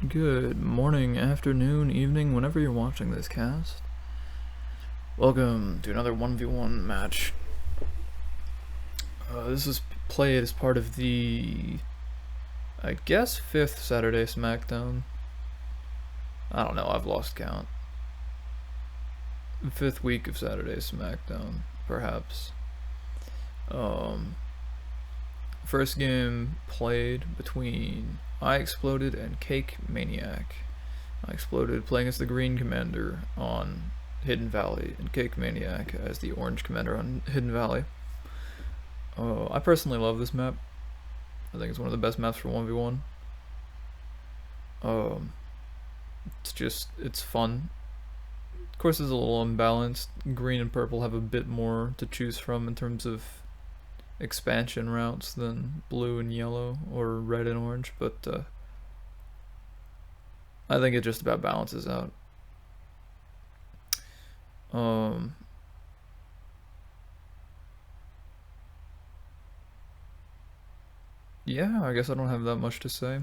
Good morning, afternoon, evening, whenever you're watching this cast. Welcome to another 1v1 match. This is played as part of the, I guess, 5th Saturday Smackdown. I don't know, I've lost count. 5th week of Saturday Smackdown, perhaps. First game played between I Exploded and CakeManiac. I Exploded playing as the green commander on Hidden Valley, and CakeManiac as the orange commander on Hidden Valley. I personally love this map. I think it's one of the best maps for 1v1. It's fun. Of course, it's a little unbalanced. Green and purple have a bit more to choose from in terms of expansion routes than blue and yellow or red and orange, but I think it just about balances out. Yeah, I guess I don't have that much to say.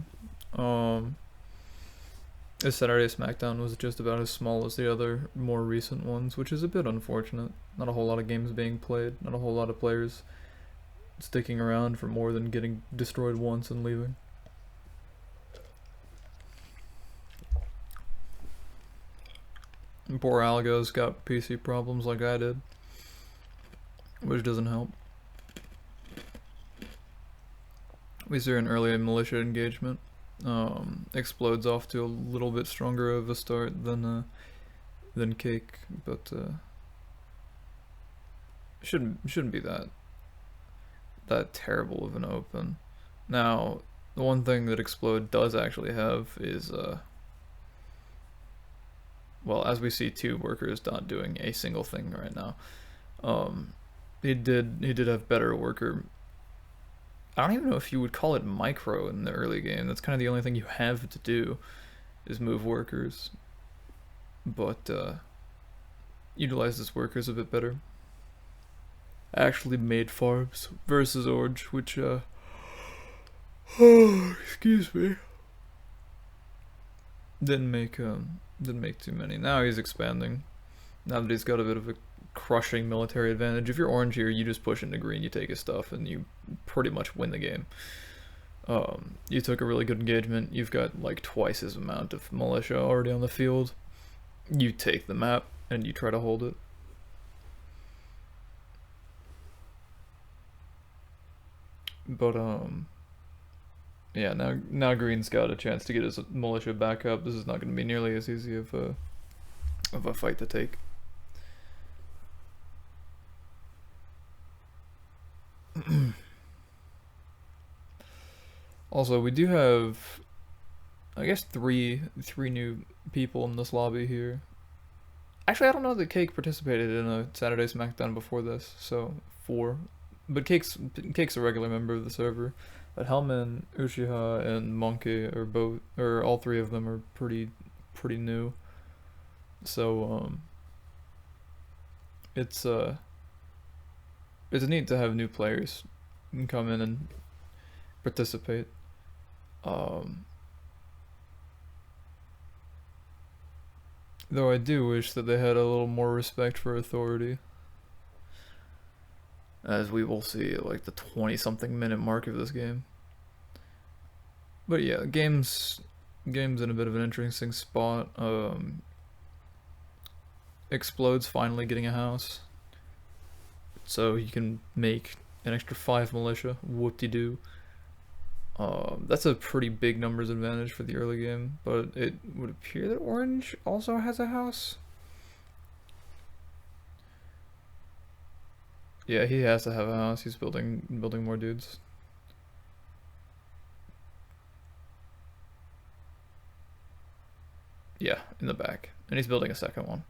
This Saturday Smackdown was just about as small as the other more recent ones, which is a bit unfortunate. Not a whole lot of games being played, not a whole lot of players sticking around for more than getting destroyed once and leaving. And poor Algo's got PC problems like I did, which doesn't help. We see an early militia engagement. Explodes off to a little bit stronger of a start than Cake, but shouldn't be that terrible of an open. Now, the one thing that Explode does actually have is well, as we see, two workers not doing a single thing right now. He did have better worker. I don't even know if you would call it micro in the early game. That's kind of the only thing you have to do is move workers. But utilize his workers a bit better. Actually made farms versus Orange, which excuse me. Didn't make too many. Now he's expanding. Now that he's got a bit of a crushing military advantage. If you're orange here, you just push into green, you take his stuff, and you pretty much win the game. You took a really good engagement. You've got like twice his amount of militia already on the field. You take the map and you try to hold it. But yeah, now green's got a chance to get his militia back up. This is not going to be nearly as easy of a fight to take. Also, we do have, I guess, three new people in this lobby here. Actually, I don't know that Cake participated in a Saturday Smackdown before this, so 4. But Cake's a regular member of the server. But Hellman, Uchiha, and Monkey are both, or all 3 of them are pretty new. So it's neat to have new players come in and participate. Though I do wish that they had a little more respect for authority. As we will see at like the 20-something minute mark of this game. But yeah, game's in a bit of an interesting spot. Explodes finally getting a house. So he can make an extra 5 militia. Whoop-de-doo. That's a pretty big numbers advantage for the early game, but it would appear that Orange also has a house. Yeah, he has to have a house. He's building more dudes. Yeah, in the back. And he's building a second one.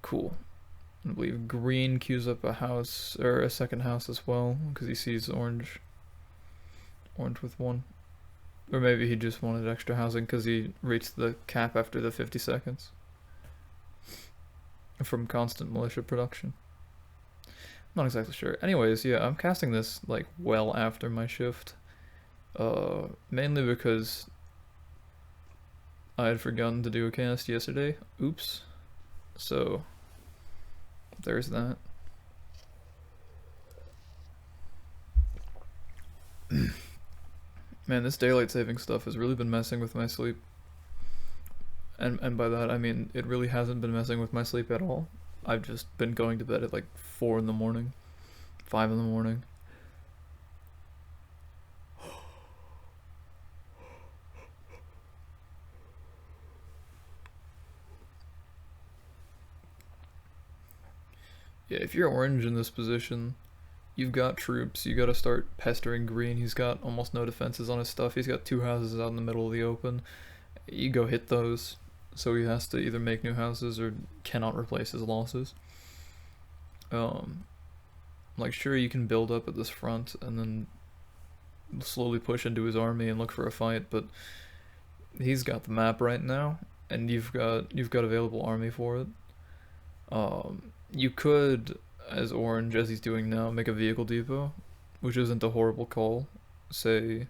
Cool. I believe green queues up a house, or a second house as well, because he sees orange with 1. Or maybe he just wanted extra housing because he reached the cap after the 50 seconds. From constant militia production. Not exactly sure. Anyways, yeah, I'm casting this like well after my shift. Mainly because I had forgotten to do a cast yesterday. Oops. So, there's that. Man, this daylight saving stuff has really been messing with my sleep. And by that I mean it really hasn't been messing with my sleep at all. I've just been going to bed at like 4 in the morning, 5 in the morning. Yeah, if you're orange in this position, you've got troops, you gotta start pestering green. He's got almost no defenses on his stuff. He's got 2 houses out in the middle of the open. You go hit those, so he has to either make new houses or cannot replace his losses. Like sure you can build up at this front and then slowly push into his army and look for a fight, but he's got the map right now, and you've got available army for it. You could, as orange as he's doing now, make a vehicle depot, which isn't a horrible call. Say,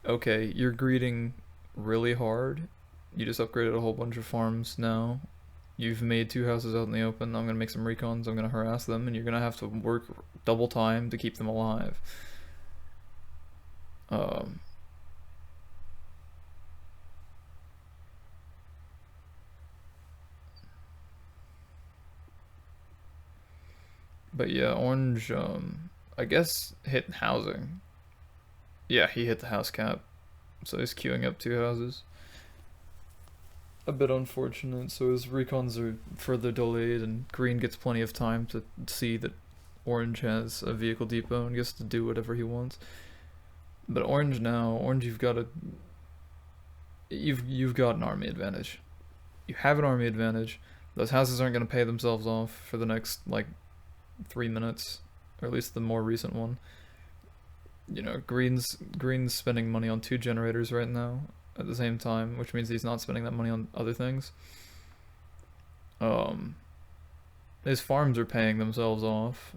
okay, you're greeting really hard. You just upgraded a whole bunch of farms now. You've made 2 houses out in the open. I'm gonna make some recons. I'm gonna harass them, and you're gonna have to work double time to keep them alive. But yeah, orange, I guess hit housing. Yeah, he hit the house cap, so he's queuing up 2 houses. A bit unfortunate, so his recons are further delayed, and green gets plenty of time to see that orange has a vehicle depot and gets to do whatever he wants. But orange now, orange you've got an army advantage. You have an army advantage. Those houses aren't going to pay themselves off for the next like 3 minutes, or at least the more recent one. You know, green's spending money on 2 generators right now at the same time, which means he's not spending that money on other things. His farms are paying themselves off,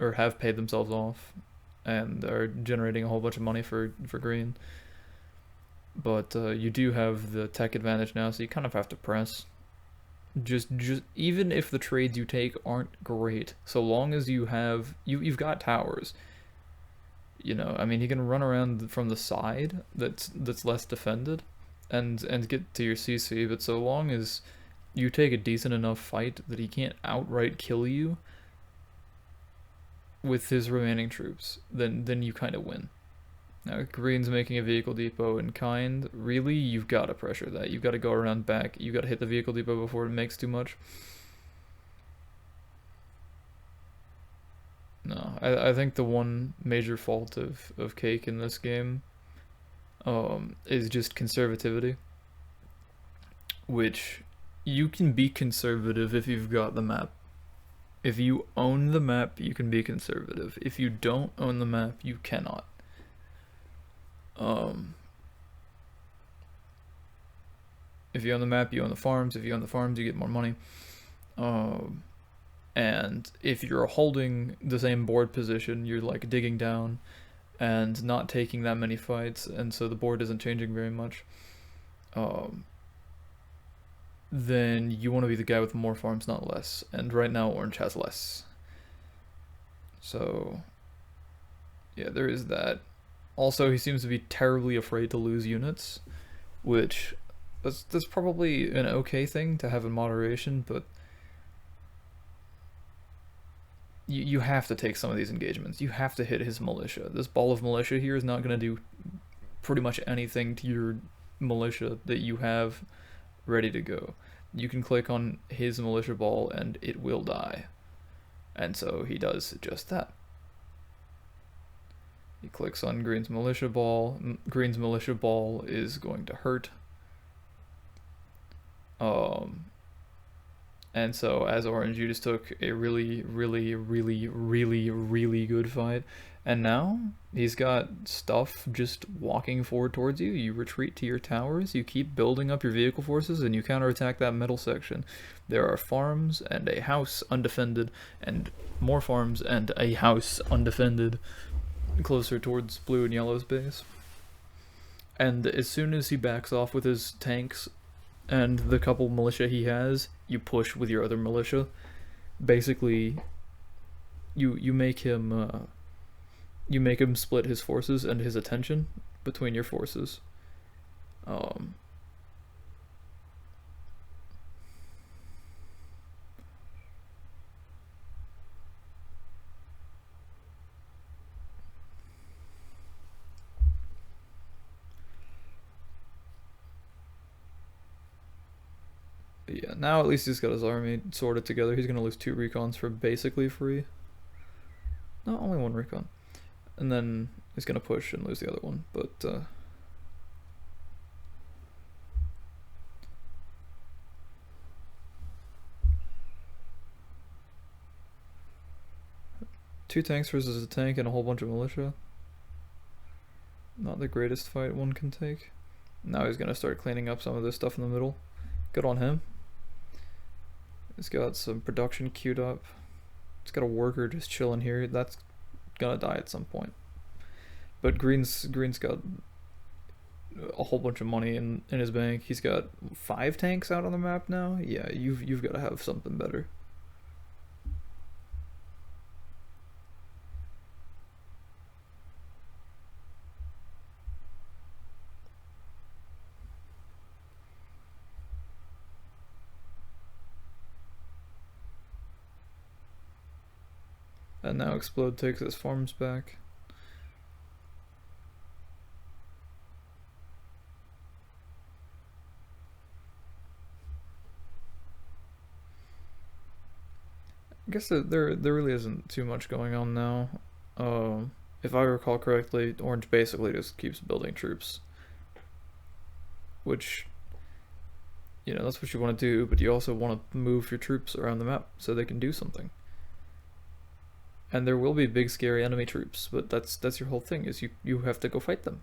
or have paid themselves off, and are generating a whole bunch of money for green. But you do have the tech advantage now, so you kind of have to press. Just even if the trades you take aren't great, so long as you have you've got towers. You know, I mean, he can run around from the side that's less defended, and get to your CC. But so long as you take a decent enough fight that he can't outright kill you with his remaining troops, then you kind of win. Now, green's making a vehicle depot in kind. Really, you've got to pressure that. You've got to go around back. You've got to hit the vehicle depot before it makes too much. No, I think the one major fault of Cake in this game is just conservativity. Which, you can be conservative if you've got the map. If you own the map, you can be conservative. If you don't own the map, you cannot. If you own the map, you own the farms. If you own the farms, you get more money. And if you're holding the same board position, you're like digging down and not taking that many fights, and so the board isn't changing very much. Then you want to be the guy with more farms, not less. And right now, orange has less. So, yeah, there is that. Also, he seems to be terribly afraid to lose units, which that's probably an okay thing to have in moderation, but you have to take some of these engagements. You have to hit his militia. This ball of militia here is not going to do pretty much anything to your militia that you have ready to go. You can click on his militia ball and it will die. And so he does just that. He clicks on green's militia ball. Green's militia ball is going to hurt. And so as orange, you just took a really, really, really, really, really good fight. And now he's got stuff just walking forward towards you. You retreat to your towers, you keep building up your vehicle forces, and you counterattack that middle section. There are farms and a house undefended, and more farms and a house undefended closer towards blue and yellow's base. And as soon as he backs off with his tanks and the couple militia he has, you push with your other militia. Basically, you make him split his forces and his attention between your forces. Um, but yeah, now at least he's got his army sorted together. He's gonna lose 2 recons for basically free. No, only 1 recon. And then he's gonna push and lose the other one, but 2 tanks versus a tank and a whole bunch of militia. Not the greatest fight one can take. Now he's gonna start cleaning up some of this stuff in the middle. Good on him. He's got some production queued up. He's got a worker just chilling here. That's gonna die at some point. But Green's got a whole bunch of money in his bank. He's got 5 tanks out on the map now. Yeah, you've got to have something better. And now Explode takes his farms back. I guess there really isn't too much going on now. If I recall correctly, Orange basically just keeps building troops. Which, you know, that's what you want to do, but you also want to move your troops around the map so they can do something. And there will be big scary enemy troops, but that's your whole thing, is you have to go fight them.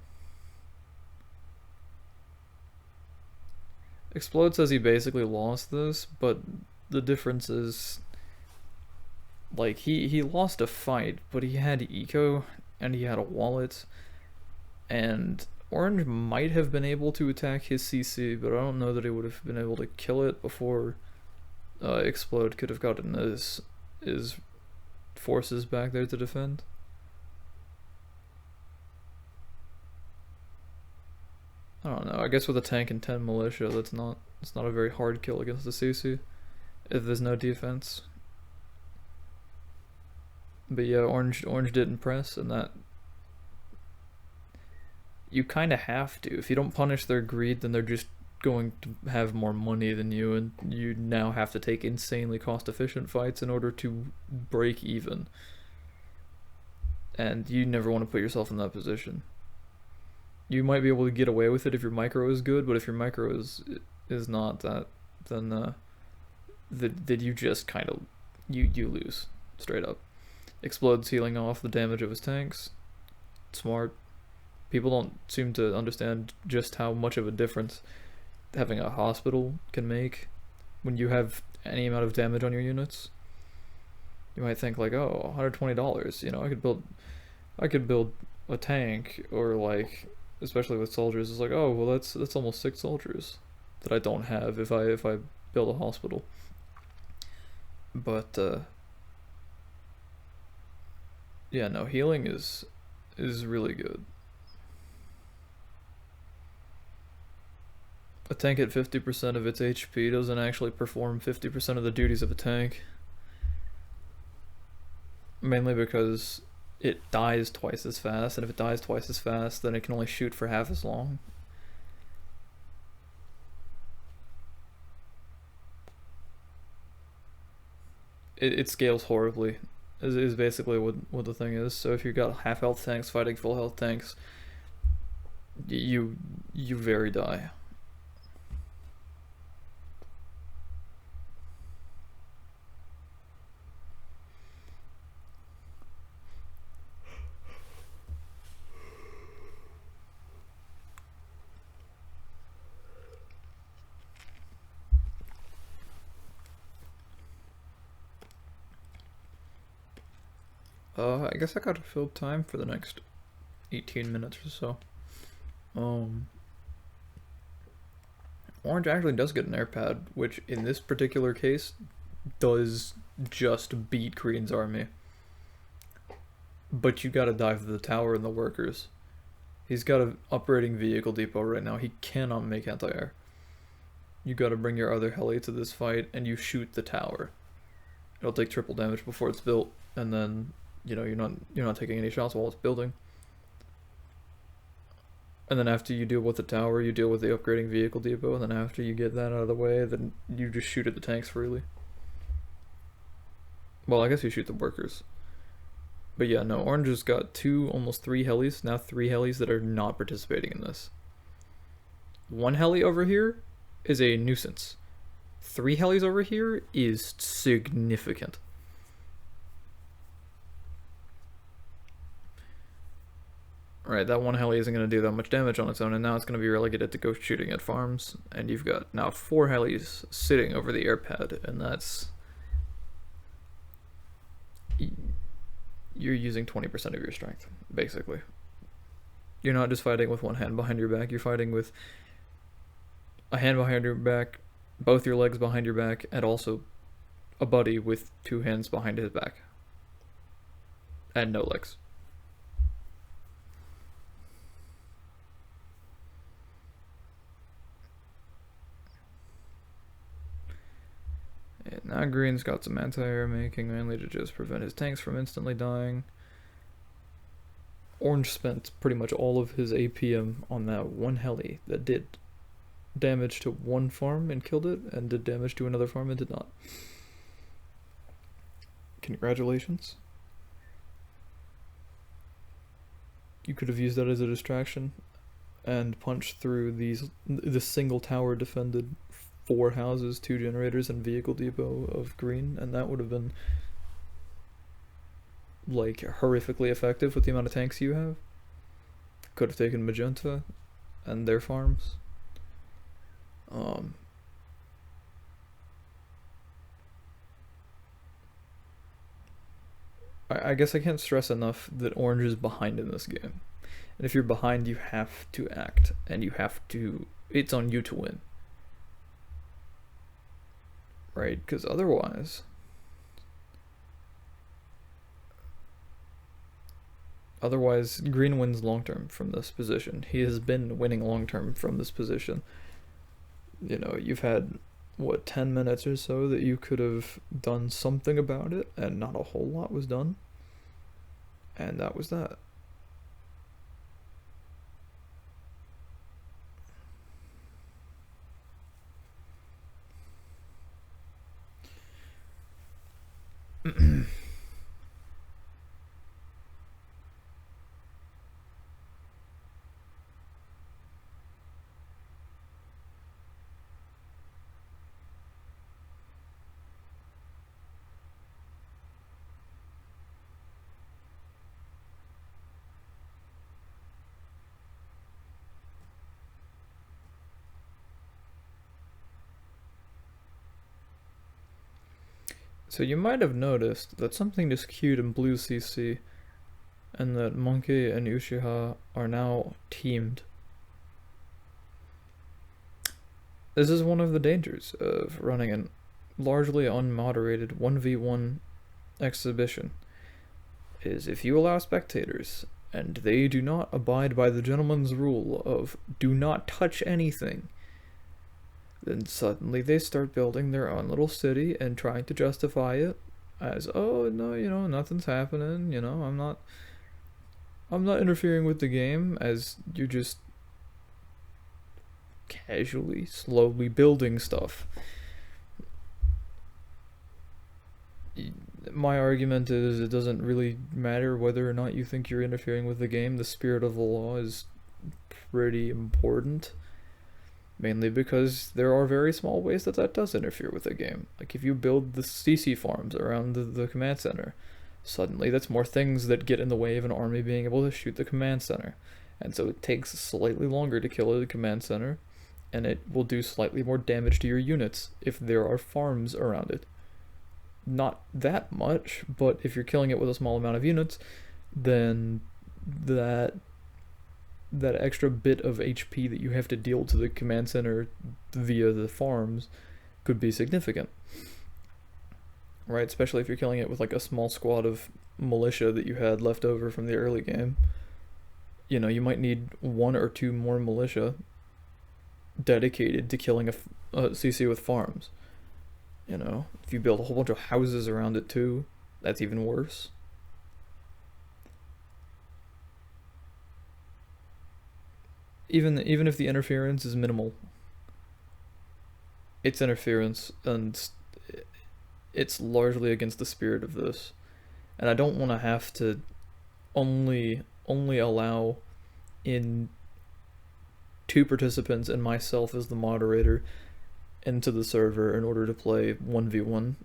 Explode says he basically lost this, but the difference is, like, he lost a fight, but he had eco and he had a wallet, and Orange might have been able to attack his CC, but I don't know that he would have been able to kill it before Explode could have gotten his forces back there to defend. I don't know. I guess with a tank and 10 militia, it's not a very hard kill against the CC if there's no defense. But yeah, Orange didn't press, and that you kind of have to. If you don't punish their greed, then they're just going to have more money than you, and you now have to take insanely cost-efficient fights in order to break even. And you never want to put yourself in that position. You might be able to get away with it if your micro is good, but if your micro is not that, then that you just kind of you lose straight up. Explode's healing off the damage of his tanks. Smart. People don't seem to understand just how much of a difference having a hospital can make when you have any amount of damage on your units. You might think like, oh, $120, you know, I could build a tank, or like, especially with soldiers, it's like, oh, well, that's almost 6 soldiers that I don't have if I build a hospital. But yeah, no, healing is really good. A tank at 50% of its HP doesn't actually perform 50% of the duties of a tank. Mainly because it dies twice as fast, and if it dies twice as fast, then it can only shoot for half as long. It scales horribly, is basically what the thing is. So if you've got half health tanks fighting full health tanks, you very die. I guess I gotta fill time for the next 18 minutes or so. Um, Orange actually does get an air pad, which in this particular case does just beat Green's army. But you gotta dive the tower and the workers. He's got an operating vehicle depot right now. He cannot make anti-air. You gotta bring your other heli to this fight and you shoot the tower. It'll take triple damage before it's built, and then you're not taking any shots while it's building. And then after you deal with the tower, you deal with the upgrading vehicle depot, and then after you get that out of the way, then you just shoot at the tanks freely. Well, I guess you shoot the workers. But yeah, no, Orange has got almost three helis, now three helis that are not participating in this. One heli over here is a nuisance. Three helis over here is significant. Right, that one heli isn't going to do that much damage on its own, and now it's going to be relegated to ghost shooting at farms, and you've got now 4 helis sitting over the air pad, and that's... You're using 20% of your strength, basically. You're not just fighting with one hand behind your back, you're fighting with a hand behind your back, both your legs behind your back, and also a buddy with 2 hands behind his back. And no legs. And now Green's got some anti-air making, mainly to just prevent his tanks from instantly dying. Orange spent pretty much all of his APM on that one heli that did damage to one farm and killed it, and did damage to another farm and did not. Congratulations. You could have used that as a distraction and punched through the single tower defended 4 houses, 2 generators, and vehicle depot of Green, and that would have been like horrifically effective with the amount of tanks you have. Could have taken Magenta and their farms. I guess I can't stress enough that Orange is behind in this game. And if you're behind, you have to act, and it's on you to win. Right? Because otherwise Green wins long term from this position. He has been winning long term from this position. You've had 10 minutes or so that you could have done something about it, and not a whole lot was done, and that was that. So you might have noticed that something just queued in blue CC, and that Monkey and Uchiha are now teamed. This is one of the dangers of running a largely unmoderated 1v1 exhibition, is if you allow spectators, and they do not abide by the gentleman's rule of do not touch anything, then suddenly they start building their own little city and trying to justify it as, oh no, nothing's happening, I'm not interfering with the game, as you're just casually, slowly building stuff. My argument is it doesn't really matter whether or not you think you're interfering with the game. The spirit of the law is pretty important. Mainly because there are very small ways that does interfere with the game. Like if you build the CC farms around the command center, suddenly that's more things that get in the way of an army being able to shoot the command center. And so it takes slightly longer to kill the command center, and it will do slightly more damage to your units if there are farms around it. Not that much, but if you're killing it with a small amount of units, then that that extra bit of HP that you have to deal to the command center via the farms could be significant. Right, especially if you're killing it with like a small squad of militia that you had left over from the early game. You know, you might need 1 or 2 more militia dedicated to killing a CC with farms. You know, if you build a whole bunch of houses around it too, that's even worse. Even if the interference is minimal, it's interference, and it's largely against the spirit of this. And I don't want to have to only allow in 2 participants and myself as the moderator into the server in order to play 1v1.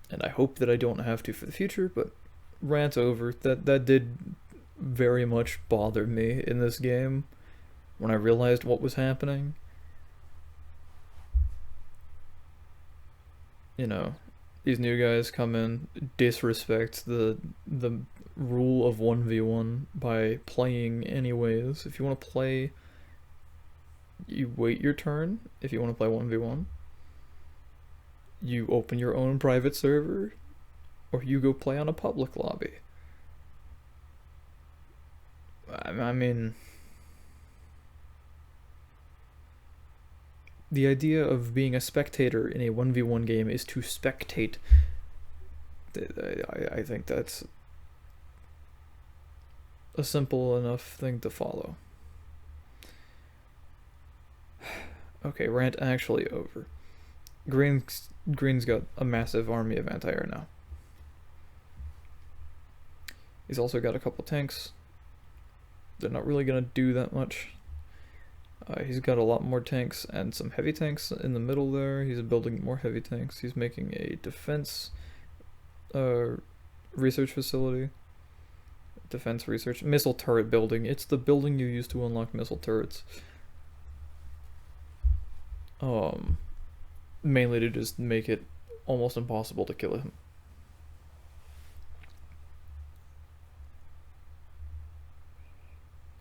And I hope that I don't have to for the future, but rant over. That did very much bother me in this game when I realized what was happening. You know, these new guys come in, disrespect the rule of 1v1 by playing anyways. If you want to play, you wait your turn. If you want to play 1v1, you open your own private server, or you go play on a public lobby. I mean, the idea of being a spectator in a 1v1 game is to spectate. I think that's a simple enough thing to follow. Okay, rant actually over. Green's got a massive army of anti-air now. He's also got a couple tanks. They're not really gonna do that much. He's got a lot more tanks and some heavy tanks in the middle there. He's building more heavy tanks. He's making a defense research facility. Defense research. Missile turret building. It's the building you use to unlock missile turrets. Mainly to just make it almost impossible to kill him.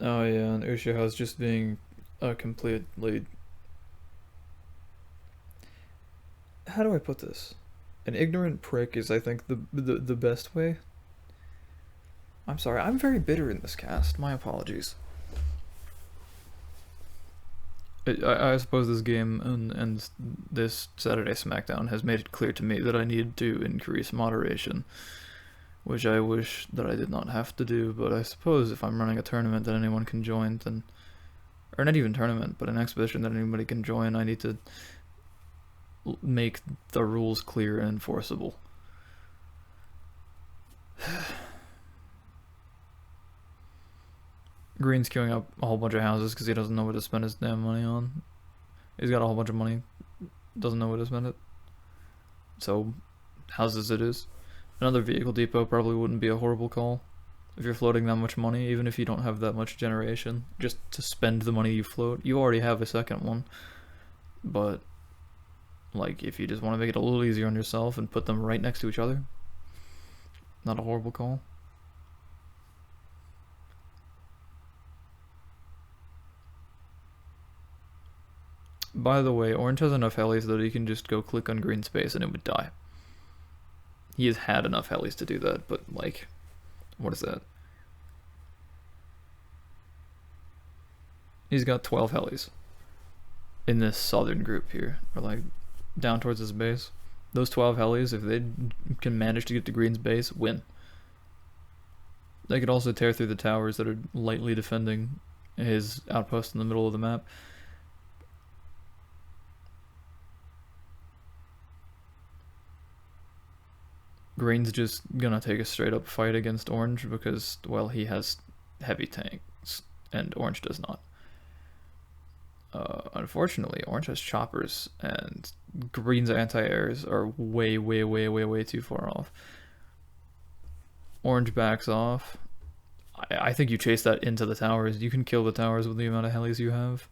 Oh yeah, and Ushiha's just being a completely... How do I put this? An ignorant prick is, I think, the best way. I'm sorry, I'm very bitter in this cast. My apologies. I suppose this game and this Saturday Smackdown has made it clear to me that I need to increase moderation, which I wish that I did not have to do, but I suppose if I'm running a tournament that anyone can join, then... Or not even tournament, but an exhibition that anybody can join, I need to make the rules clear and enforceable. Green's queuing up a whole bunch of houses because he doesn't know what to spend his damn money on. He's got a whole bunch of money, doesn't know what to spend it. So, houses it is. Another vehicle depot probably wouldn't be a horrible call. If you're floating that much money, even if you don't have that much generation, just to spend the money you float. You already have a second one. But, like, if you just want to make it a little easier on yourself and put them right next to each other, not a horrible call. By the way, Orange has enough helis that he can just go click on green space and it would die. He has had enough helis to do that, but like, what is that? He's got 12 helis in this southern group here, or like down towards his base. Those 12 helis, if they can manage to get to Green's base, win. They could also tear through the towers that are lightly defending his outpost in the middle of the map. Green's just gonna take a straight up fight against Orange because, well, he has heavy tanks and Orange does not. Unfortunately, Orange has choppers and Green's anti-airs are way too far off. Orange backs off. I think you chase that into the towers. You can kill the towers with the amount of helis you have.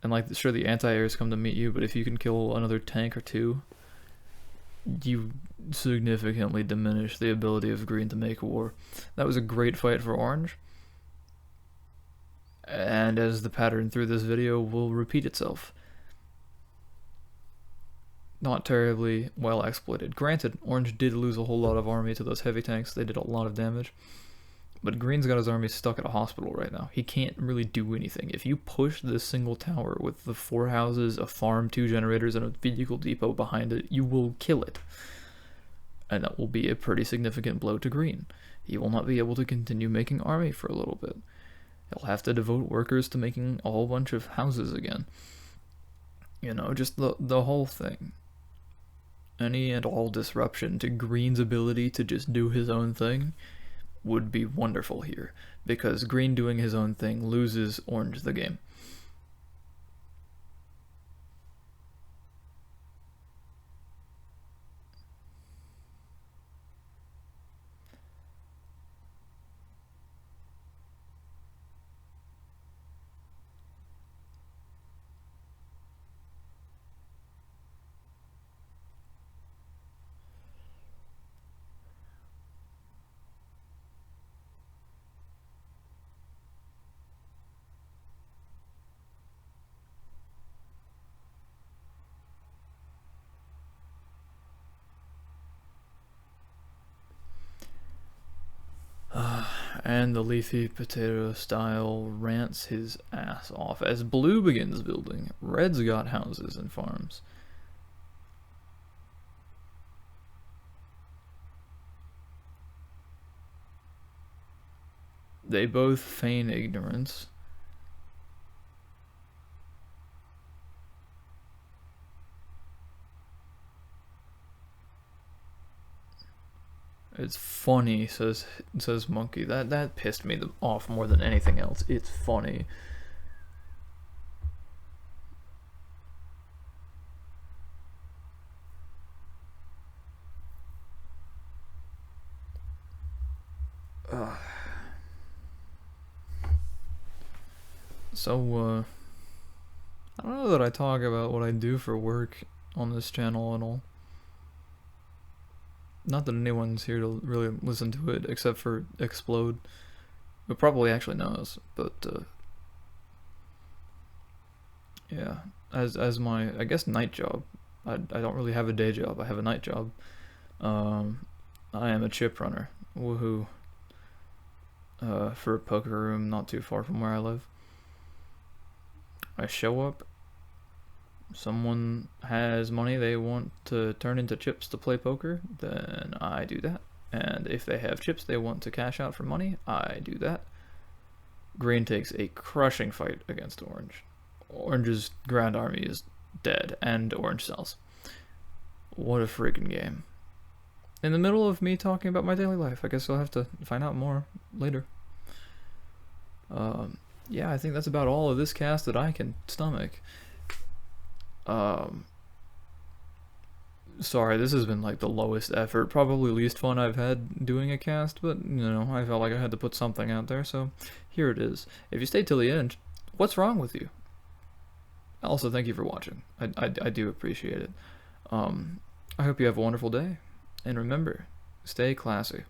And like, sure, the anti-airs come to meet you, but if you can kill another tank or two, you significantly diminish the ability of Green to make war. That was a great fight for Orange. And as the pattern through this video will repeat itself. Not terribly well exploited. Granted, Orange did lose a whole lot of army to those heavy tanks. They did a lot of damage. But Green's got his army stuck at a hospital right now. He can't really do anything. If you push this single tower with the 4 houses, a farm, 2 generators, and a vehicle depot behind it, you will kill it. And that will be a pretty significant blow to Green. He will not be able to continue making army for a little bit. He'll have to devote workers to making a whole bunch of houses again. You know, just the whole thing. Any and all disruption to Green's ability to just do his own thing would be wonderful here, because Green doing his own thing loses Orange the game. And the leafy potato style rants his ass off as Blue begins building. Red's got houses and farms. They both feign ignorance. It's funny, says Monkey. That pissed me off more than anything else. It's funny. So, I don't know that I talk about what I do for work on this channel at all. Not that anyone's here to really listen to it, except for Explode, who probably actually knows, but, yeah, as my, I guess, night job, I don't really have a day job, I have a night job. I am a chip runner, woohoo, for a poker room not too far from where I live. I show up, someone has money they want to turn into chips to play poker, then I do that. And if they have chips they want to cash out for money, I do that. Green takes a crushing fight against Orange. Orange's Grand Army is dead, and Orange sells. What a freaking game. In the middle of me talking about my daily life, I guess I'll have to find out more later. Yeah, I think that's about all of this cast that I can stomach. Sorry, this has been like the lowest effort, probably least fun I've had doing a cast, but you know, I felt like I had to put something out there, so here it is. If you stayed till the end, what's wrong with you? Also, thank you for watching. I do appreciate it. I hope you have a wonderful day, and remember, stay classy.